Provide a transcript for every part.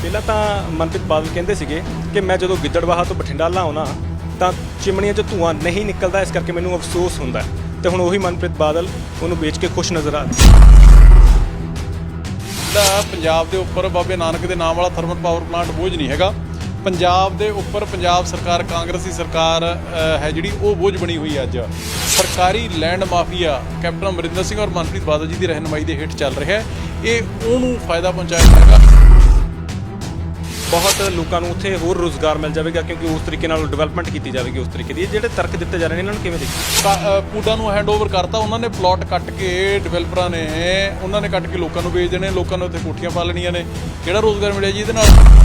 ਪਹਿਲਾਂ ਤਾਂ ਮਨਪ੍ਰੀਤ ਬਾਦਲ ਕਹਿੰਦੇ ਸੀਗੇ ਕਿ ਮੈਂ ਜਦੋਂ ਗਿੱਦੜਬਾਹਾ ਤੋਂ ਬਠਿੰਡਾ ਆਉਣਾ ਤਾਂ ਚਿਮਨੀਆਂ 'ਚ ਧੂੰਆਂ ਨਹੀਂ ਨਿਕਲਦਾ, ਇਸ ਕਰਕੇ ਮੈਨੂੰ ਅਫਸੋਸ ਹੁੰਦਾ। ਤੇ ਹੁਣ ਉਹੀ ਮਨਪ੍ਰੀਤ ਬਾਦਲ ਉਹਨੂੰ ਵੇਚ ਕੇ ਖੁਸ਼ ਨਜ਼ਰ ਆ ਰਿਹਾ। ਜਿਹੜਾ ਪੰਜਾਬ ਦੇ ਉੱਪਰ ਬਾਬੇ ਨਾਨਕ ਦੇ ਨਾਮ ਵਾਲਾ ਥਰਮਲ ਪਾਵਰ ਪਲਾਂਟ ਬੋਝ ਨਹੀਂ ਹੈਗਾ। ਪੰਜਾਬ ਦੇ ਉੱਪਰ ਪੰਜਾਬ ਸਰਕਾਰ, ਕਾਂਗਰਸੀ ਸਰਕਾਰ ਹੈ ਜਿਹੜੀ, ਉਹ ਬੋਝ ਬਣੀ ਹੋਈ ਅੱਜ। ਸਰਕਾਰੀ land mafia captain Amarinder Singh ਔਰ ਮਨਪ੍ਰੀਤ ਬਾਦਲ ਜੀ ਦੀ ਰਹਿਨੁਮਾਈ ਦੇ ਹੇਠ ਚੱਲ ਰਿਹਾ ਹੈ। ਇਹ ਉਹਨੂੰ ਫਾਇਦਾ ਪਹੁੰਚਾਇਆ ਜਾਏਗਾ। ਬਹੁਤ ਲੋਕਾਂ ਨੂੰ ਉੱਥੇ ਹੋਰ ਰੁਜ਼ਗਾਰ ਮਿਲ ਜਾਵੇਗਾ ਕਿਉਂਕਿ ਉਸ ਤਰੀਕੇ ਨਾਲ ਡਿਵੈਲਪਮੈਂਟ ਕੀਤੀ ਜਾਵੇਗੀ। ਉਸ ਤਰੀਕੇ ਦੀ ਜਿਹੜੇ ਤਰਕ ਦਿੱਤੇ ਜਾ ਰਹੇ ਨੇ ਇਹਨਾਂ ਨੂੰ ਕਿਵੇਂ ਦੇਖੀਏ? ਪੁੱਡਾ ਨੂੰ ਹੈਂਡਓਵਰ ਕਰਤਾ ਉਹਨਾਂ ਨੇ, ਪਲਾਟ ਕੱਟ ਕੇ ਡਿਵੈਲਪਰਾਂ ਨੇ ਉਹਨਾਂ ਨੇ ਕੱਟ ਕੇ ਲੋਕਾਂ ਨੂੰ ਵੇਚ ਦੇਣੇ, ਲੋਕਾਂ ਨੂੰ ਉੱਥੇ ਕੋਠੀਆਂ ਪਾ ਲੈਣੀਆਂ ਨੇ। ਕਿਹੜਾ ਰੋਜ਼ਗਾਰ ਮਿਲਿਆ ਜੀ ਇਹਦੇ ਨਾਲ?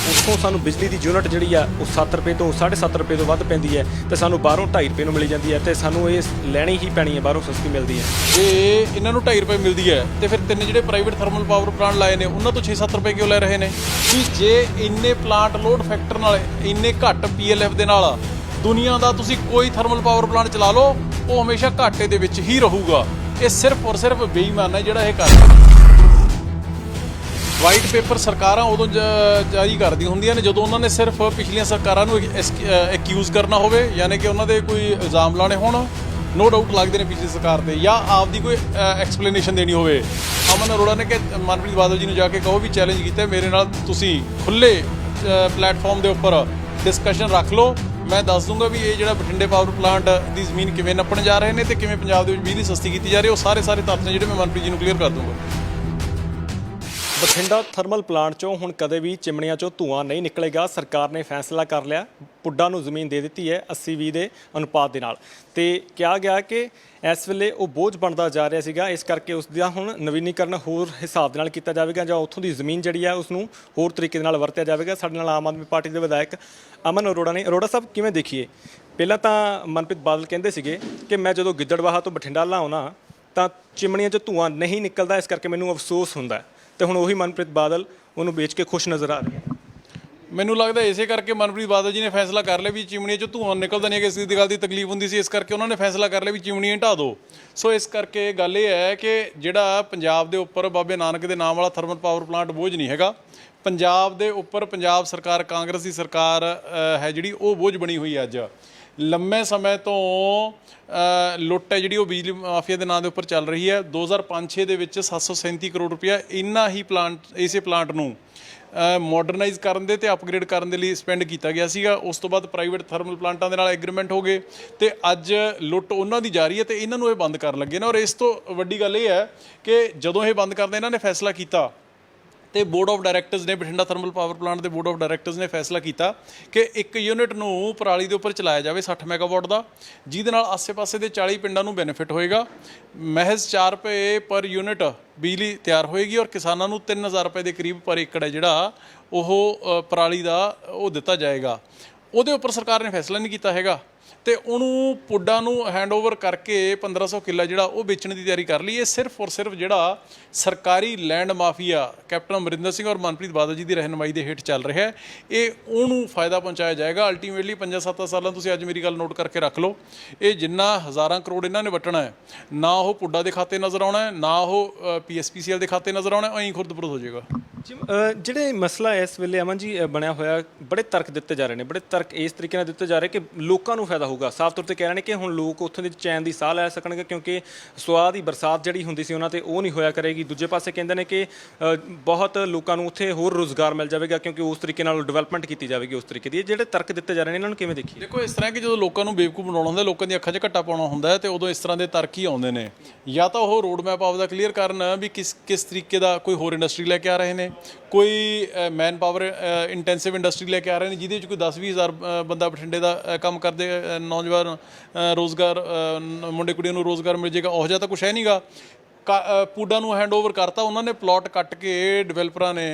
ਉੱਥੋਂ ਸਾਨੂੰ ਬਿਜਲੀ ਦੀ ਯੂਨਿਟ ਜਿਹੜੀ ਆ ਉਹ 7 ਰੁਪਏ ਤੋਂ 7.5 ਰੁਪਏ ਤੋਂ ਵੱਧ ਪੈਂਦੀ ਹੈ ਤੇ ਸਾਨੂੰ ਬਾਹਰੋਂ 2.5 ਰੁਪਏ ਨੂੰ ਮਿਲੀ ਜਾਂਦੀ ਹੈ ਤੇ ਸਾਨੂੰ ਇਹ ਲੈਣੀ ਹੀ ਪੈਣੀ ਹੈ, ਬਾਹਰੋਂ ਸਸਤੀ ਮਿਲਦੀ ਹੈ। ਜੇ ਇਹਨਾਂ ਨੂੰ 2.5 ਰੁਪਏ ਮਿਲਦੀ ਹੈ ਤੇ ਫਿਰ ਤਿੰਨ ਜਿਹੜੇ ਪ੍ਰਾਈਵੇਟ ਥਰਮਲ ਪਾਵਰ ਪਲਾਂਟ ਲਾਏ ਨੇ ਉਹਨਾਂ ਤੋਂ 6-7 ਰੁਪਏ ਕਿਉਂ ਲੈ ਰਹੇ ਨੇ? ਵੀ ਜੇ ਇੰਨੇ ਪਲਾਂਟ ਲੋਡ ਫੈਕਟਰ ਨਾਲ, ਇੰਨੇ ਘੱਟ PLF ਦੇ ਨਾਲ ਦੁਨੀਆ ਦਾ ਤੁਸੀਂ ਕੋਈ ਥਰਮਲ ਪਾਵਰ ਪਲਾਂਟ ਚਲਾ ਲਓ, ਉਹ ਹਮੇਸ਼ਾ ਘਾਟੇ ਦੇ ਵਿੱਚ ਹੀ ਰਹੂਗਾ। ਇਹ ਸਿਰਫ ਔਰ ਸਿਰਫ ਬੇਈਮਾਨ ਹੈ ਜਿਹੜਾ ਇਹ ਕਰ ਰਿਹਾ। ਵਾਈਟ ਪੇਪਰ ਸਰਕਾਰਾਂ ਉਦੋਂ ਜਾਰੀ ਕਰਦੀਆਂ ਹੁੰਦੀਆਂ ਨੇ ਜਦੋਂ ਉਹਨਾਂ ਨੇ ਸਿਰਫ ਪਿਛਲੀਆਂ ਸਰਕਾਰਾਂ ਨੂੰ ਐਕਿਊਜ਼ ਕਰਨਾ ਹੋਵੇ, ਯਾਨੀ ਕਿ ਉਹਨਾਂ ਦੇ ਕੋਈ ਇਲਜ਼ਾਮ ਲਾਣੇ ਹੋਣ। ਨੋ ਡਾਊਟ ਲੱਗਦੇ ਨੇ ਪਿਛਲੀ ਸਰਕਾਰ ਤੇ, ਜਾਂ ਆਪਦੀ ਕੋਈ ਐਕਸਪਲੇਨੇਸ਼ਨ ਦੇਣੀ ਹੋਵੇ। ਅਮਨ ਅਰੋੜਾ ਨੇ ਕਿ ਮਨਪ੍ਰੀਤ ਬਾਦਲ ਜੀ ਨੂੰ ਜਾ ਕੇ ਕਹੋ ਵੀ ਚੈਲੰਜ ਕੀਤਾ ਮੇਰੇ ਨਾਲ, ਤੁਸੀਂ ਖੁੱਲ੍ਹੇ ਪਲੇਟਫਾਰਮ ਦੇ ਉੱਪਰ ਡਿਸਕਸ਼ਨ ਰੱਖ ਲਓ, ਮੈਂ ਦੱਸ ਦੂੰਗਾ ਵੀ ਇਹ ਜਿਹੜਾ ਬਠਿੰਡੇ ਪਾਵਰ ਪਲਾਂਟ ਦੀ ਜ਼ਮੀਨ ਕਿਵੇਂ ਨੱਪਣ ਜਾ ਰਹੇ ਨੇ ਤੇ ਕਿਵੇਂ ਪੰਜਾਬ ਦੇ ਵਿੱਚ ਬਿਜਲੀ ਸਸਤੀ ਕੀਤੀ ਜਾ ਰਹੀ ਹੈ। ਉਹ ਸਾਰੇ ਤੱਥ ਨੇ ਜਿਹੜੇ ਮੈਂ ਮਨਪ੍ਰੀਤ ਜੀ ਨੂੰ ਕਲੀਅਰ ਕਰ ਦੂੰਗਾ। ਬਠਿੰਡਾ ਥਰਮਲ ਪਲਾਂਟ 'ਚੋਂ ਹੁਣ ਕਦੇ ਵੀ ਚਿਮਨੀਆਂ 'ਚੋਂ ਧੂੰਆਂ ਨਹੀਂ ਨਿਕਲੇਗਾ। ਸਰਕਾਰ ਨੇ ਫੈਸਲਾ ਕਰ ਲਿਆ, ਪੁੱਡਾ ਨੂੰ ਜ਼ਮੀਨ ਦੇ ਦਿੱਤੀ ਹੈ 80-20 ਦੇ ਅਨੁਪਾਤ ਦੇ ਨਾਲ। ਤੇ ਕਿਹਾ ਗਿਆ ਕਿ ਇਸ ਵੇਲੇ ਉਹ ਬੋਝ ਬਣਦਾ ਜਾ ਰਿਹਾ ਸੀਗਾ, ਇਸ ਕਰਕੇ ਉਸ ਦਾ ਹੁਣ ਨਵੀਨੀਕਰਨ ਹੋਰ ਹਿਸਾਬ ਦੇ ਨਾਲ ਕੀਤਾ ਜਾਵੇਗਾ ਜਾਂ ਉੱਥੋਂ ਦੀ ਜ਼ਮੀਨ ਜਿਹੜੀ ਹੈ ਉਸ ਨੂੰ ਹੋਰ ਤਰੀਕੇ ਦੇ ਨਾਲ ਵਰਤਿਆ ਜਾਵੇਗਾ। ਸਾਡੇ ਨਾਲ ਆਮ ਆਦਮੀ ਪਾਰਟੀ ਦੇ ਵਿਧਾਇਕ ਅਮਨ ਅਰੋੜਾ ਨੇ। ਅਰੋੜਾ ਸਾਹਿਬ, ਕਿਵੇਂ ਦੇਖੀਏ? ਪਹਿਲਾਂ ਤਾਂ ਮਨਪ੍ਰੀਤ ਬਾਦਲ ਕਹਿੰਦੇ ਸੀਗੇ ਕਿ ਮੈਂ ਜਦੋਂ ਗਿੱਦੜਬਾਹਾ ਤੋਂ ਬਠਿੰਡਾ ਆਉਣਾ ਤਾਂ ਚਿਮਨੀਆਂ 'ਚ ਧੂੰਆਂ ਨਹੀਂ ਨਿਕਲਦਾ, ਇਸ ਕਰਕੇ ਮੈਨੂੰ ਅਫਸੋਸ ਹੁੰਦਾ। ਤੇ ਹੁਣ ਉਹੀ ਮਨਪ੍ਰੀਤ ਬਾਦਲ ਉਹਨੂੰ ਵੇਚ ਕੇ ਖੁਸ਼ ਨਜ਼ਰ ਆ ਰਹੀ ਹੈ। ਮੈਨੂੰ ਲੱਗਦਾ ਇਸੇ ਕਰਕੇ ਮਨਪ੍ਰੀਤ ਬਾਦਲ ਜੀ ਨੇ ਫੈਸਲਾ ਕਰ ਲਿਆ ਵੀ ਚਿਮਨੀਆਂ 'ਚੋਂ ਧੂੰਆਂ ਨਿਕਲਦਾ ਨਹੀਂ, ਕਿ ਇਸ ਦੀ ਗੱਲ ਦੀ ਤਕਲੀਫ ਹੁੰਦੀ ਸੀ, ਇਸ ਕਰਕੇ ਉਹਨਾਂ ਨੇ ਫੈਸਲਾ ਕਰ ਲਿਆ ਵੀ ਚਿਮਨੀਆਂ ਢਾਹ ਦਿਓ। ਸੋ ਇਸ ਕਰਕੇ ਗੱਲ ਇਹ ਹੈ ਕਿ ਜਿਹੜਾ ਪੰਜਾਬ ਦੇ ਉੱਪਰ ਬਾਬੇ ਨਾਨਕ ਦੇ ਨਾਮ ਵਾਲਾ ਥਰਮਲ ਪਾਵਰ ਪਲਾਂਟ ਬੋਝ ਨਹੀਂ ਹੈਗਾ। ਪੰਜਾਬ ਦੇ ਉੱਪਰ ਪੰਜਾਬ ਸਰਕਾਰ, ਕਾਂਗਰਸੀ ਸਰਕਾਰ ਹੈ ਜਿਹੜੀ, ਉਹ ਬੋਝ ਬਣੀ ਹੋਈ ਅੱਜ। ਲੰਮੇ ਸਮੇਂ ਤੋਂ ਲੁੱਟ ਹੈ ਜਿਹੜੀ ਉਹ ਬਿਜਲੀ ਮਾਫੀਆ ਦੇ ਨਾਂ ਦੇ ਉੱਪਰ ਚੱਲ ਰਹੀ ਹੈ। 2005-6 ਦੇ ਵਿੱਚ 737 ਕਰੋੜ ਰੁਪਇਆ ਇੰਨਾ ਹੀ ਇਸੇ ਪਲਾਂਟ ਨੂੰ ਮਾਡਰਨਾਈਜ਼ ਕਰਨ ਦੇ ਤੇ ਅਪਗ੍ਰੇਡ ਕਰਨ ਦੇ ਲਈ ਸਪੈਂਡ ਕੀਤਾ ਗਿਆ ਸੀਗਾ। ਉਸ ਤੋਂ ਬਾਅਦ ਪ੍ਰਾਈਵੇਟ ਥਰਮਲ ਪਲਾਂਟਾਂ ਦੇ ਨਾਲ ਐਗਰੀਮੈਂਟ ਹੋ ਗਏ ਤੇ ਅੱਜ ਲੁੱਟ ਉਹਨਾਂ ਦੀ ਜਾਰੀ ਹੈ ਤੇ ਇਹਨਾਂ ਨੂੰ ਇਹ ਬੰਦ ਕਰਨ ਲੱਗੇ ਨੇ। ਔਰ ਇਸ ਤੋਂ ਵੱਡੀ ਗੱਲ ਇਹ ਹੈ ਕਿ ਜਦੋਂ ਇਹ ਬੰਦ ਕਰਦੇ ਇਹਨਾਂ ਨੇ ਫੈਸਲਾ ਕੀਤਾ ਤੇ ਬੋਰਡ ਆਫ ਡਾਇਰੈਕਟਰਸ ਨੇ, ਬਠਿੰਡਾ ਥਰਮਲ ਪਾਵਰ ਪਲਾਂਟ ਦੇ ਬੋਰਡ ਆਫ ਡਾਇਰੈਕਟਰਸ ਨੇ ਫੈਸਲਾ ਕੀਤਾ ਕਿ ਇੱਕ ਯੂਨਿਟ ਨੂੰ ਪਰਾਲੀ ਦੇ ਉੱਪਰ ਚਲਾਇਆ ਜਾਵੇ 60 ਮੈਗਾਵਾਟ ਦਾ, ਜਿਹਦੇ ਨਾਲ ਆਸੇ-ਪਾਸੇ ਦੇ 40 ਪਿੰਡਾਂ ਨੂੰ ਬੈਨੀਫਿਟ ਹੋਏਗਾ। ਮਹਿਜ਼ 4 ਰੁਪਏ ਪਰ ਯੂਨਿਟ ਬਿਜਲੀ ਤਿਆਰ ਹੋਏਗੀ ਔਰ ਕਿਸਾਨਾਂ ਨੂੰ 3000 ਰੁਪਏ ਦੇ ਕਰੀਬ ਪਰ ਏਕੜ ਹੈ ਜਿਹੜਾ ਉਹ ਪਰਾਲੀ ਦਾ ਉਹ ਦਿੱਤਾ ਜਾਏਗਾ। ਉਹਦੇ ਉੱਪਰ ਸਰਕਾਰ ਨੇ ਫੈਸਲਾ ਨਹੀਂ ਕੀਤਾ ਹੈਗਾ ਤੇ ਉਹਨੂੰ ਪੁੱਡਾ ਨੂੰ ਹੈਂਡਓਵਰ ਕਰਕੇ 1500 ਕਿੱਲਾ ਜਿਹੜਾ ਉਹ ਵੇਚਣ ਦੀ ਤਿਆਰੀ ਕਰ ਲਈ। ਇਹ ਸਿਰਫ ਔਰ ਸਿਰਫ ਜਿਹੜਾ ਸਰਕਾਰੀ land mafia captain Amarinder Singh ਔਰ ਮਨਪ੍ਰੀਤ ਬਾਦਲ ਜੀ ਦੀ ਰਹਿਨੁਮਾਈ ਦੇ ਹੇਠ ਚੱਲ ਰਿਹਾ ਹੈ, ਇਹ ਉਹਨੂੰ ਫਾਇਦਾ ਪਹੁੰਚਾਇਆ ਜਾਏਗਾ। ਅਲਟੀਮੇਟਲੀ 5-7 ਸਾਲਾਂ ਤੁਸੀਂ ਅੱਜ ਮੇਰੀ ਗੱਲ ਨੋਟ ਕਰਕੇ ਰੱਖ ਲਓ, ਇਹ ਜਿੰਨਾ ਹਜ਼ਾਰਾਂ ਕਰੋੜ ਇਹਨਾਂ ਨੇ ਵਟਣਾ ਹੈ, ਨਾ ਉਹ ਪੁੱਡਾ ਦੇ ਖਾਤੇ ਨਜ਼ਰ ਆਉਣਾ ਹੈ, ਨਾ ਉਹ PSPCL ਦੇ ਖਾਤੇ ਨਜ਼ਰ ਆਉਣਾ, ਐਂ ਖੁਰਦ-ਬੁਰਦ ਹੋ ਜਾਏਗਾ। ਜਿਹੜੇ ਮਸਲਾ ਇਸ ਵੇਲੇ ਅਮਨ ਜੀ ਬਣਿਆ ਹੋਇਆ, ਬੜੇ ਤਰਕ ਦਿੱਤੇ ਜਾ ਰਹੇ ਨੇ, ਬੜੇ ਤਰਕ ਇਸ ਤਰੀਕੇ ਨਾਲ ਦਿੱਤੇ ਜਾ ਰਹੇ ਕਿ ਲੋਕਾਂ ਨੂੰ ਫਾਇਦਾ ਹੋਊਗਾ। ਸਾਫ਼ ਤੌਰ 'ਤੇ ਕਹਿ ਰਹੇ ਨੇ ਕਿ ਹੁਣ ਲੋਕ ਉੱਥੋਂ ਦੇ ਚੈਨ ਦੀ ਸਾਹ ਲੈ ਸਕਣਗੇ ਕਿਉਂਕਿ ਸਵਾਦ ਦੀ ਬਰਸਾਤ ਜਿਹੜੀ ਹੁੰਦੀ ਸੀ ਉਹਨਾਂ 'ਤੇ ਉਹ ਨਹੀਂ ਹੋਇਆ ਕਰੇਗੀ। ਦੂਜੇ ਪਾਸੇ ਕਹਿੰਦੇ ਨੇ ਕਿ ਬਹੁਤ ਲੋਕਾਂ ਨੂੰ ਉੱਥੇ ਹੋਰ ਰੁਜ਼ਗਾਰ ਮਿਲ ਜਾਵੇਗਾ ਕਿਉਂਕਿ ਉਸ ਤਰੀਕੇ ਨਾਲ ਡਿਵੈਲਪਮੈਂਟ ਕੀਤੀ ਜਾਵੇਗੀ ਉਸ ਤਰੀਕੇ ਦੀ। ਜਿਹੜੇ ਤਰਕ ਦਿੱਤੇ ਜਾ ਰਹੇ ਨੇ ਇਹਨਾਂ ਨੂੰ ਕਿਵੇਂ ਦੇਖੀਏ? ਦੇਖੋ, ਇਸ ਤਰ੍ਹਾਂ ਕਿ ਜਦੋਂ ਲੋਕਾਂ ਨੂੰ ਬੇਵਕੂਫ ਬਣਾਉਣਾ ਹੁੰਦਾ, ਲੋਕਾਂ ਦੀਆਂ ਅੱਖਾਂ 'ਚ ਘੱਟਾ ਪਾਉਣਾ ਹੁੰਦਾ ਤੇ ਉਦੋਂ ਇਸ ਤਰ੍ਹਾਂ ਦੇ ਤਰਕ ਹੀ ਆਉਂਦੇ ਨੇ। ਜਾਂ ਤਾਂ ਉਹ ਰੋਡ ਮੈਪ ਆਪਦਾ ਕਲੀਅਰ ਕਰਨ ਵੀ ਕਿਸ ਤਰੀਕੇ ਦਾ ਕੋਈ ਹੋਰ ਇੰਡਸਟਰੀ ਲੈ ਕੇ ਆ ਰਹੇ ਨੇ, ਕੋਈ ਮੈਨ ਪਾਵਰ ਇੰਟੈਂਸਿਵ ਇੰਡਸਟਰੀ ਲੈ ਕੇ ਆ ਰਹੇ ਨੇ ਜਿਹਦੇ ਵਿੱਚ ਕੋਈ 10-20 ਹਜ਼ਾਰ ਬੰਦਾ ਬਠਿੰਡੇ ਦਾ ਕੰਮ ਕਰਦੇ ਨੌਜਵਾਨ ਰੋਜ਼ਗਾਰ, ਮੁੰਡੇ ਕੁੜੀਆਂ ਨੂੰ ਰੋਜ਼ਗਾਰ ਮਿਲ ਜਾਏਗਾ। ਉਹ ਜਿਹਾ ਤਾਂ ਕੁਛ ਹੈ ਨਹੀਂਗਾ। ਪੁੱਡਾ ਨੂੰ ਹੈਂਡਓਵਰ ਕਰਤਾ ਉਹਨਾਂ ਨੇ, ਪਲਾਟ ਕੱਟ ਕੇ ਡਿਵੈਲਪਰਾਂ ਨੇ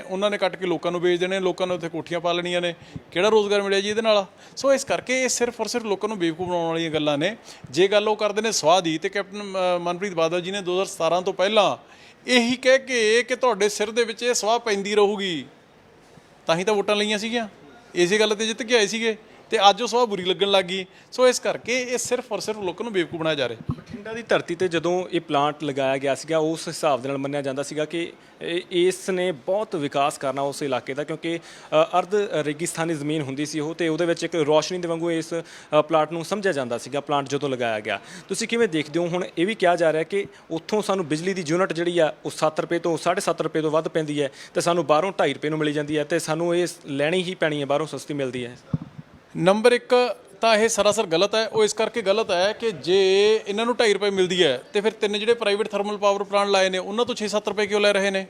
ਉਹਨਾਂ ਨੇ ਕੱਟ ਕੇ ਲੋਕਾਂ ਨੂੰ ਵੇਚ ਦੇਣੇ, ਲੋਕਾਂ ਨੂੰ ਉੱਥੇ ਕੋਠੀਆਂ ਪਾ ਲੈਣੀਆਂ ਨੇ। ਕਿਹੜਾ ਰੋਜ਼ਗਾਰ ਮਿਲਿਆ ਜੀ ਇਹਦੇ ਨਾਲ? ਸੋ ਇਸ ਕਰਕੇ ਇਹ ਸਿਰਫ ਔਰ ਸਿਰਫ ਲੋਕਾਂ ਨੂੰ ਬੇਵਕੂਫ ਬਣਾਉਣ ਵਾਲੀਆਂ ਗੱਲਾਂ ਨੇ। ਜੇ ਗੱਲ ਉਹ ਕਰਦੇ ਨੇ ਸਵਾਹ ਦੀ, ਤੇ ਕੈਪਟਨ ਮਨਪ੍ਰੀਤ ਬਾਦਲ ਜੀ ਨੇ 2017 ਤੋਂ ਪਹਿਲਾਂ ਇਹੀ ਕਹਿ ਕੇ ਕਿ ਤੁਹਾਡੇ ਸਿਰ ਦੇ ਵਿੱਚ ਇਹ ਸਵਾਹ ਪੈਂਦੀ ਰਹੂਗੀ, ਤਾਂ ਹੀ ਤਾਂ ਵੋਟਾਂ ਲਈਆਂ ਸੀਗੀਆਂ, ਇਸੇ ਗੱਲ 'ਤੇ ਜਿੱਤ ਕੇ ਆਏ ਸੀਗੇ ਤੇ ਅੱਜ ਉਹ ਸਵਾਹ ਬੁਰੀ ਲੱਗਣ ਲੱਗ ਗਈ। ਸੋ ਇਸ ਕਰਕੇ ਇਹ ਸਿਰਫ ਔਰ ਸਿਰਫ ਲੋਕਾਂ ਨੂੰ ਬੇਵਕੂਫ ਬਣਾਇਆ ਜਾ ਰਿਹਾ। ਬਠਿੰਡਾ ਦੀ ਧਰਤੀ ਤੇ ਜਦੋਂ ਇਹ ਪਲਾਂਟ ਲਗਾਇਆ ਗਿਆ ਸੀਗਾ ਉਸ ਹਿਸਾਬ ਦੇ ਨਾਲ ਮੰਨਿਆ ਜਾਂਦਾ ਸੀਗਾ ਕਿ ਇਸ ਨੇ ਬਹੁਤ ਵਿਕਾਸ ਕਰਨਾ ਉਸ ਇਲਾਕੇ ਦਾ, ਕਿਉਂਕਿ ਅਰਧ ਰੇਗਿਸਤਾਨੀ ਜ਼ਮੀਨ ਹੁੰਦੀ ਸੀ ਉਹ, ਤੇ ਉਹਦੇ ਵਿੱਚ ਇੱਕ ਰੌਸ਼ਨੀ ਦੇ ਵਾਂਗੂ ਇਸ ਪਲਾਂਟ ਨੂੰ ਸਮਝਿਆ ਜਾਂਦਾ ਸੀਗਾ ਪਲਾਂਟ ਜਦੋਂ ਲਗਾਇਆ ਗਿਆ। ਤੁਸੀਂ ਕਿਵੇਂ ਦੇਖਦੇ ਹੋ? ਹੁਣ ਇਹ ਵੀ ਕਿਹਾ ਜਾ ਰਿਹਾ ਕਿ ਉੱਥੋਂ ਸਾਨੂੰ ਬਿਜਲੀ ਦੀ ਯੂਨਿਟ ਜਿਹੜੀ ਆ ਉਹ 7 ਰੁਪਏ ਤੋਂ 7.5 ਰੁਪਏ ਤੋਂ ਵੱਧ ਪੈਂਦੀ ਹੈ ਤੇ ਸਾਨੂੰ ਬਾਹਰੋਂ 2.5 ਰੁਪਏ ਨੂੰ ਮਿਲੀ ਜਾਂਦੀ ਹੈ, ਤੇ ਸਾਨੂੰ ਇਹ ਲੈਣੀ ਹੀ ਪੈਣੀ ਹੈ, ਬਾਹਰੋਂ ਸਸਤੀ ਮਿਲਦੀ ਹੈ। ਨੰਬਰ 1 ਤਾਂ ਇਹ ਸਰਾਸਰ ਗਲਤ ਹੈ। ਉਹ ਇਸ ਕਰਕੇ ਗਲਤ ਹੈ ਕਿ ਜੇ ਇਹਨਾਂ ਨੂੰ 2.5 ਰੁਪਏ ਮਿਲਦੀ ਹੈ ਤੇ ਫਿਰ ਤਿੰਨ ਜਿਹੜੇ ਪ੍ਰਾਈਵੇਟ ਥਰਮਲ ਪਾਵਰ ਪਲਾਂਟ ਲਾਏ ਨੇ ਉਹਨਾਂ ਤੋਂ 6-7 ਰੁਪਏ ਕਿਉਂ ਲੈ ਰਹੇ ਨੇ?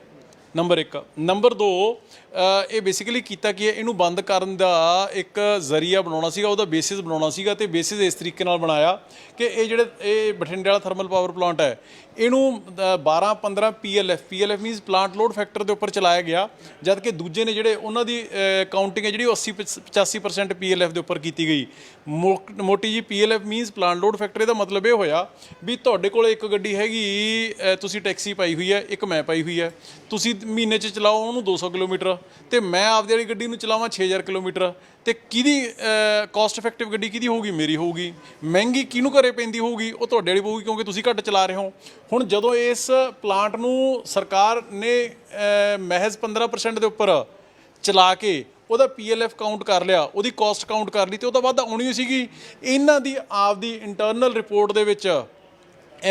ਨੰਬਰ 1। ਨੰਬਰ 2, ਇਹ ਬੇਸਿਕਲੀ ਕੀਤਾ ਕੀ ਹੈ, ਇਹਨੂੰ ਬੰਦ ਕਰਨ ਦਾ ਇੱਕ ਜ਼ਰੀਆ ਬਣਾਉਣਾ ਸੀਗਾ, ਉਹਦਾ ਬੇਸਿਸ ਬਣਾਉਣਾ ਸੀਗਾ, ਤੇ ਬੇਸਿਸ ਇਸ ਤਰੀਕੇ ਨਾਲ ਬਣਾਇਆ ਕਿ ਇਹ ਬਠਿੰਡੇ ਵਾਲਾ ਥਰਮਲ ਪਾਵਰ ਪਲਾਂਟ ਹੈ ਇਹਨੂੰ 12-15 PLF means plant load factor ਦੇ ਉੱਪਰ ਚਲਾਇਆ ਗਿਆ, ਜਦ ਕਿ ਦੂਜੇ ਨੇ ਜਿਹੜੇ ਉਹਨਾਂ ਦੀ ਕਾਊਂਟਿੰਗ ਹੈ ਜਿਹੜੀ 80-85% PLF ਦੇ ਉੱਪਰ ਕੀਤੀ ਗਈ। ਮੋਟੀ ਜੀ PLF means plant load factor ਦਾ ਮਤਲਬ ਇਹ ਹੋਇਆ ਵੀ ਤੁਹਾਡੇ ਕੋਲ ਇੱਕ ਗੱਡੀ ਹੈਗੀ, ਤੁਸੀਂ ਟੈਕਸੀ ਪਾਈ ਹੋਈ ਹੈ, ਇੱਕ ਮੈਂ ਪਾਈ ਹੋਈ ਹੈ, ਤੁਸੀਂ ਮਹੀਨੇ 'ਚ ਚਲਾਓ ਉਹਨੂੰ 200 ਕਿਲੋਮੀਟਰ ਤੇ ਮੈਂ ਆਪਦੀ ਵਾਲੀ ਗੱਡੀ ਨੂੰ ਚਲਾਵਾਂ 6000 ਕਿਲੋਮੀਟਰ, ਤੇ ਕਿਹਦੀ ਕਾਸਟ ਇਫੈਕਟਿਵ ਗੱਡੀ ਕਿਹਦੀ ਹੋਊਗੀ? ਮੇਰੀ ਹੋਊਗੀ। ਮਹਿੰਗੀ ਕਿਹਨੂੰ ਘਰੇ ਪੈਂਦੀ ਹੋਊਗੀ? ਉਹ ਤੁਹਾਡੇ ਵਾਲੀ ਹੋਊਗੀ, ਕਿਉਂਕਿ ਤੁਸੀਂ ਘੱਟ ਚਲਾ ਰਹੇ ਹੋ। ਹੁਣ ਜਦੋਂ ਇਸ ਪਲਾਂਟ ਨੂੰ ਸਰਕਾਰ ਨੇ ਮਹਿਜ਼ 15% ਦੇ ਉੱਪਰ ਚਲਾ ਕੇ ਉਹਦਾ PLF ਕਾਊਂਟ ਕਰ ਲਿਆ, ਉਹਦੀ ਕਾਸਟ ਕਾਊਂਟ ਕਰ ਲਈ, ਤੇ ਉਹ ਤਾਂ ਵੱਧ ਆਉਣੀ ਸੀਗੀ। ਇਹਨਾਂ ਦੀ ਆਪਦੀ ਇੰਟਰਨਲ ਰਿਪੋਰਟ ਦੇ ਵਿੱਚ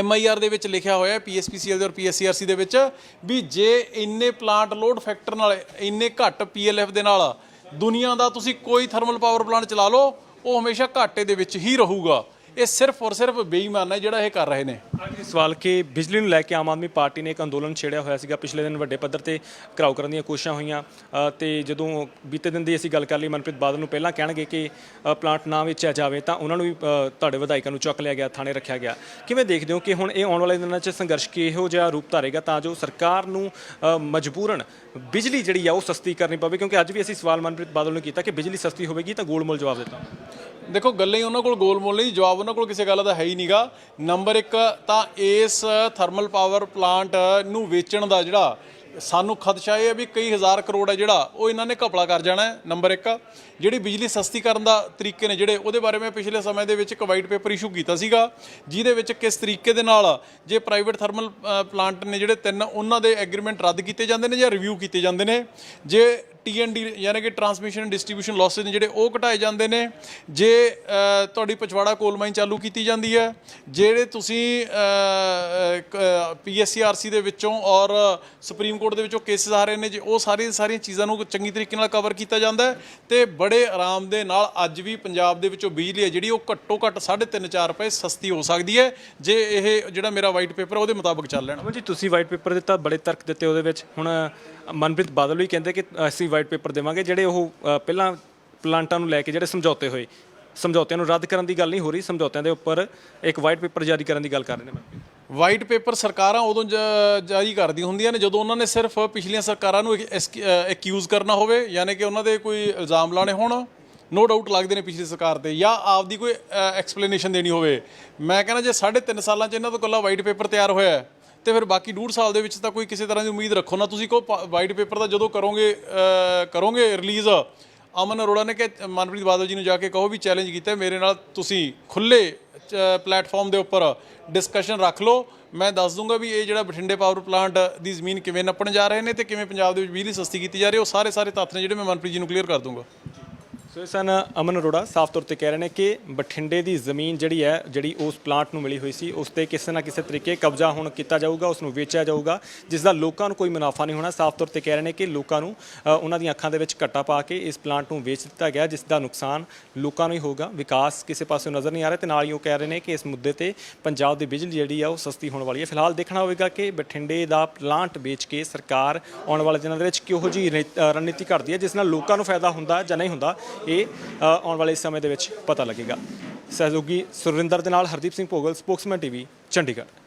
MIR ਦੇ ਵਿੱਚ ਲਿਖਿਆ ਹੋਇਆ PSPCL ਦੇ ਔਰ PSCRC ਦੇ ਵਿੱਚ ਵੀ ਜੇ ਇੰਨੇ ਪਲਾਂਟ ਲੋਡ ਫੈਕਟਰ ਨਾਲ ਇੰਨੇ ਘੱਟ PLF ਦੇ ਨਾਲ ਦੁਨੀਆ ਦਾ ਤੁਸੀਂ ਕੋਈ ਥਰਮਲ ਪਾਵਰ ਪਲਾਂਟ ਚਲਾ ਲਓ, ਉਹ ਹਮੇਸ਼ਾ ਘਾਟੇ ਦੇ ਵਿੱਚ ਹੀ ਰਹੂਗਾ। ਇਹ ਸਿਰਫ ਔਰ ਸਿਰਫ ਬੇਈਮਾਨ ਹੈ ਜਿਹੜਾ ਇਹ ਕਰ ਰਹੇ ਨੇ। ਸਵਾਲ ਕਿ ਬਿਜਲੀ ਨੂੰ ਲੈ ਕੇ ਆਮ ਆਦਮੀ ਪਾਰਟੀ ਨੇ ਇੱਕ ਅੰਦੋਲਨ ਛੇੜਿਆ ਹੋਇਆ ਸੀਗਾ, ਪਿਛਲੇ ਦਿਨ ਵੱਡੇ ਪੱਧਰ ਤੇ ਘਿਰਾਓ ਕਰਨ ਦੀਆਂ ਕੋਸ਼ਿਸ਼ਾਂ ਹੋਈਆਂ, ਤੇ ਜਦੋਂ ਬੀਤੇ ਦਿਨ ਦੀ ਅਸੀਂ ਗੱਲ ਕਰ ਲਈ, ਮਨਪ੍ਰੀਤ ਬਾਦਲ ਨੂੰ ਪਹਿਲਾਂ ਕਹਿਣਗੇ ਕਿ ਪਲਾਂਟ ਨਾ ਵੇਚਿਆ ਜਾਵੇ ਤਾਂ ਉਹਨਾਂ ਨੂੰ ਵੀ ਤੁਹਾਡੇ ਵਿਧਾਇਕਾਂ ਨੂੰ ਚੁੱਕ ਲਿਆ ਗਿਆ, ਥਾਣੇ ਰੱਖਿਆ ਗਿਆ। ਕਿਵੇਂ ਦੇਖਦੇ ਹੋ ਕਿ ਹੁਣ ਇਹ ਆਉਣ ਵਾਲੇ ਦਿਨਾਂ 'ਚ ਸੰਘਰਸ਼ ਕਿਹੋ ਜਿਹਾ ਰੂਪ ਧਾਰੇਗਾ ਤਾਂ ਜੋ ਸਰਕਾਰ ਨੂੰ ਮਜਬੂਰਨ ਬਿਜਲੀ ਜਿਹੜੀ ਆ ਉਹ ਸਸਤੀ ਕਰਨੀ ਪਵੇ? ਕਿਉਂਕਿ ਅੱਜ ਵੀ ਅਸੀਂ ਸਵਾਲ ਮਨਪ੍ਰੀਤ ਬਾਦਲ ਨੂੰ ਕੀਤਾ ਕਿ ਬਿਜਲੀ ਸਸਤੀ ਹੋਵੇਗੀ ਤਾਂ ਗੋਲਮੋਲ ਜਵਾਬ ਦਿੱਤਾ। ਦੇਖੋ, ਗੱਲਾਂ ਹੀ ਉਹਨਾਂ ਕੋਲ ਗੋਲਮੋਲ ਨਹੀਂ, ਜਵਾਬ ਉਹਨਾਂ ਕੋਲ ਕਿਸੇ ਗੱਲ ਦਾ ਹੈ ਹੀ ਨਹੀਂਗਾ। ਨੰਬਰ 1 ਤਾਂ ਇਸ ਥਰਮਲ ਪਾਵਰ ਪਲਾਂਟ ਨੂੰ ਵੇਚਣ ਦਾ ਜਿਹੜਾ ਸਾਨੂੰ ਖਦਸ਼ਾ ਇਹ ਹੈ ਵੀ ਕਈ ਹਜ਼ਾਰ ਕਰੋੜ ਹੈ ਜਿਹੜਾ ਉਹ ਇਹਨਾਂ ਨੇ ਘਪਲਾ ਕਰ ਜਾਣਾ ਹੈ। ਨੰਬਰ 1 ਜਿਹੜੀ ਬਿਜਲੀ ਸਸਤੀ ਕਰਨ ਦਾ ਤਰੀਕੇ ਨੇ ਜਿਹੜੇ, ਉਹਦੇ ਬਾਰੇ ਮੈਂ ਪਿਛਲੇ ਸਮੇਂ ਦੇ ਵਿੱਚ ਇੱਕ ਵਾਈਟ ਪੇਪਰ ਇਸ਼ੂ ਕੀਤਾ ਸੀਗਾ, ਜਿਹਦੇ ਵਿੱਚ ਕਿਸ ਤਰੀਕੇ ਦੇ ਨਾਲ ਜੇ ਪ੍ਰਾਈਵੇਟ ਥਰਮਲ ਪਲਾਂਟ ਨੇ ਜਿਹੜੇ 3 ਉਹਨਾਂ ਦੇ ਐਗਰੀਮੈਂਟ ਰੱਦ ਕੀਤੇ ਜਾਂਦੇ ਨੇ ਜਾਂ ਰਿਵਿਊ ਕੀਤੇ ਜਾਂਦੇ ਨੇ, ਜੇ TND ਯਾਨੀ ਕਿ ਟਰਾਂਸਮਿਸ਼ਨ ਡਿਸਟ੍ਰੀਬਿਊਸ਼ਨ ਲਾਸਿਸ ਨੇ ਜਿਹੜੇ ਉਹ ਘਟਾਏ ਜਾਂਦੇ ਨੇ, ਜੇ ਤੁਹਾਡੀ ਪਚਵਾੜਾ ਕੋਲ ਮਾਈਨ ਚਾਲੂ ਕੀਤੀ ਜਾਂਦੀ ਹੈ, ਜਿਹੜੇ ਤੁਸੀਂ PSCRC ਦੇ ਵਿੱਚੋਂ ਔਰ ਸੁਪਰੀਮ ਕੋਰਟ ਦੇ ਵਿੱਚੋਂ ਕੇਸਿਸ ਆ ਰਹੇ ਨੇ, ਜੇ ਉਹ ਸਾਰੀਆਂ ਚੀਜ਼ਾਂ ਨੂੰ ਚੰਗੀ ਤਰੀਕੇ ਨਾਲ ਕਵਰ ਕੀਤਾ ਜਾਂਦਾ ਹੈ, ਤੇ ਬੜੇ ਆਰਾਮ ਦੇ ਨਾਲ ਅੱਜ ਵੀ ਪੰਜਾਬ ਦੇ ਵਿੱਚੋਂ ਬਿਜਲੀ ਹੈ ਜਿਹੜੀ ਉਹ ਘੱਟੋ ਘੱਟ 3.5-4 ਰੁਪਏ ਸਸਤੀ ਹੋ ਸਕਦੀ ਹੈ, ਜੇ ਇਹ ਜਿਹੜਾ ਮੇਰਾ ਵਾਈਟ ਪੇਪਰ ਉਹਦੇ ਮੁਤਾਬਕ ਚੱਲ ਲੈਣਾ। ਜੀ ਤੁਸੀਂ ਵਾਈਟ ਪੇਪਰ ਦਿੱਤਾ, ਬੜੇ ਤਰਕ ਦਿੱਤੇ ਉਹਦੇ ਵਿੱਚ, ਹੁਣ ਮਨਪ੍ਰੀਤ ਬਾਦਲ ਵੀ ਕਹਿੰਦੇ ਕਿ ਅਸੀਂ ਵਾਈਟ ਪੇਪਰ ਦੇਵਾਂਗੇ, ਜਿਹੜੇ ਉਹ ਪਹਿਲਾਂ ਪਲਾਂਟਾਂ ਨੂੰ ਲੈ ਕੇ ਜਿਹੜੇ ਸਮਝੌਤੇ ਹੋਏ, ਸਮਝੌਤਿਆਂ ਨੂੰ ਰੱਦ ਕਰਨ ਦੀ ਗੱਲ ਨਹੀਂ ਹੋ ਰਹੀ, ਸਮਝੌਤਿਆਂ ਦੇ ਉੱਪਰ ਇੱਕ ਵਾਈਟ ਪੇਪਰ ਜਾਰੀ ਕਰਨ ਦੀ ਗੱਲ ਕਰ ਰਹੇ ਨੇ। ਵਾਈਟ ਪੇਪਰ ਸਰਕਾਰਾਂ ਉਦੋਂ ਜਾਰੀ ਕਰਦੀਆਂ ਹੁੰਦੀਆਂ ਨੇ ਜਦੋਂ ਉਹਨਾਂ ਨੇ ਸਿਰਫ ਪਿਛਲੀਆਂ ਸਰਕਾਰਾਂ ਨੂੰ ਐਕਿਊਜ਼ ਕਰਨਾ ਹੋਵੇ, ਯਾਨੀ ਕਿ ਉਹਨਾਂ ਦੇ ਕੋਈ ਇਲਜ਼ਾਮ ਲਾਣੇ ਹੋਣ। ਨੋ ਡਾਊਟ ਲੱਗਦੇ ਨੇ ਪਿਛਲੀ ਸਰਕਾਰ ਤੇ, ਜਾਂ ਆਪਦੀ ਕੋਈ ਐਕਸਪਲੇਨੇਸ਼ਨ ਦੇਣੀ ਹੋਵੇ। ਮੈਂ ਕਹਿੰਦਾ ਜੇ 3.5 ਸਾਲਾਂ 'ਚ ਇਹਨਾਂ ਤੋਂ ਇਕੱਲਾ ਵਾਈਟ ਪੇਪਰ ਤਿਆਰ ਹੋਇਆ ਤੇ ਫਿਰ ਬਾਕੀ 1.5 ਸਾਲ ਦੇ ਵਿੱਚ ਤਾਂ ਕੋਈ ਕਿਸੇ ਤਰ੍ਹਾਂ ਦੀ ਉਮੀਦ ਰੱਖੋ ਨਾ। ਤੁਸੀਂ ਕਹੋ ਵਾਈਟ ਪੇਪਰ ਦਾ ਜਦੋਂ ਕਰੋਗੇ ਰਿਲੀਜ਼, ਅਮਨ ਅਰੋੜਾ ਨੇ ਕਿ ਮਨਪ੍ਰੀਤ ਬਾਦਲ ਜੀ ਨੂੰ ਜਾ ਕੇ ਕਹੋ ਵੀ ਚੈਲੰਜ ਕੀਤਾ ਮੇਰੇ ਨਾਲ, ਤੁਸੀਂ ਖੁੱਲੇ ਪਲੇਟਫਾਰਮ ਦੇ ਉੱਪਰ ਡਿਸਕਸ਼ਨ ਰੱਖ ਲਓ, ਮੈਂ ਦੱਸ ਦੂੰਗਾ ਵੀ ਇਹ ਜਿਹੜਾ ਬਠਿੰਡੇ ਪਾਵਰ ਪਲਾਂਟ ਦੀ ਜ਼ਮੀਨ ਕਿਵੇਂ ਨੱਪਣ ਜਾ ਰਹੇ ਨੇ ਤੇ ਕਿਵੇਂ ਪੰਜਾਬ ਦੇ ਵਿੱਚ ਬਿਜਲੀ ਸਸਤੀ ਕੀਤੀ ਜਾ ਰਹੀ ਹੈ, ਉਹ ਸਾਰੇ ਤੱਥ ਨੇ ਜਿਹੜੇ ਮੈਂ ਮਨਪ੍ਰੀਤ ਜੀ ਨੂੰ ਕਲੀਅਰ ਕਰ ਦੂੰਗਾ। ਸੋ ਇਹ ਸਨ ਅਮਨ ਅਰੋੜਾ, ਸਾਫ਼ ਤੌਰ ਤੇ ਕਹਿ ਰਹੇ ਨੇ ਕਿ ਬਠਿੰਡੇ ਦੀ ਜ਼ਮੀਨ ਜਿਹੜੀ ਉਸ ਪਲਾਂਟ ਨੂੰ ਮਿਲੀ ਹੋਈ ਸੀ ਉਸ ਤੇ ਕਿਸੇ ਨਾ ਕਿਸੇ ਤਰੀਕੇ ਕਬਜ਼ਾ ਹੁਣ ਕੀਤਾ ਜਾਊਗਾ, ਉਸ ਨੂੰ ਵੇਚਿਆ ਜਾਊਗਾ, ਜਿਸ ਦਾ ਲੋਕਾਂ ਨੂੰ ਕੋਈ ਮੁਨਾਫਾ ਨਹੀਂ ਹੋਣਾ। ਸਾਫ਼ ਤੌਰ ਤੇ ਕਹਿ ਰਹੇ ਨੇ ਕਿ ਲੋਕਾਂ ਨੂੰ ਉਹਨਾਂ ਦੀਆਂ ਅੱਖਾਂ ਦੇ ਵਿੱਚ ਘੱਟਾ ਪਾ ਕੇ ਇਸ ਪਲਾਂਟ ਨੂੰ ਵੇਚ ਦਿੱਤਾ ਗਿਆ, ਜਿਸ ਦਾ ਨੁਕਸਾਨ ਲੋਕਾਂ ਨੂੰ ਹੀ ਹੋਊਗਾ, ਵਿਕਾਸ ਕਿਸੇ ਪਾਸੇ ਨਜ਼ਰ ਨਹੀਂ ਆ ਰਿਹਾ। ਤੇ ਨਾਲ ਹੀ ਉਹ ਕਹਿ ਰਹੇ ਨੇ ਕਿ ਇਸ ਮੁੱਦੇ ਤੇ ਪੰਜਾਬ ਦੀ ਬਿਜਲੀ ਜਿਹੜੀ ਆ ਉਹ ਸਸਤੀ ਹੋਣ ਵਾਲੀ ਹੈ। ਫਿਲਹਾਲ ਦੇਖਣਾ ਹੋਵੇਗਾ ਕਿ ਬਠਿੰਡੇ ਦਾ ਪਲਾਂਟ ਵੇਚ ਕੇ ਸਰਕਾਰ ਆਉਣ ਵਾਲੇ ਦਿਨਾਂ ਦੇ ਵਿੱਚ ਕਿਹੋ ਜਿਹੀ ਰਣਨੀਤੀ ਘੜਦੀ ਹੈ, ਜਿਸ ਨਾਲ ਲੋਕਾਂ ਨੂੰ ਫਾਇਦਾ ਹੁੰਦਾ ਜਾਂ ਨਹੀਂ ਹੁੰਦਾ, ਇਹ ਆਉਣ ਵਾਲੇ ਸਮੇਂ ਦੇ ਵਿੱਚ ਪਤਾ ਲੱਗੇਗਾ। ਸਹਿਯੋਗੀ ਸੁਰਿੰਦਰ ਦੇ ਨਾਲ ਹਰਦੀਪ ਸਿੰਘ ਭੋਗਲ, ਸਪੋਕਸਮੈਨ TV, ਚੰਡੀਗੜ੍ਹ।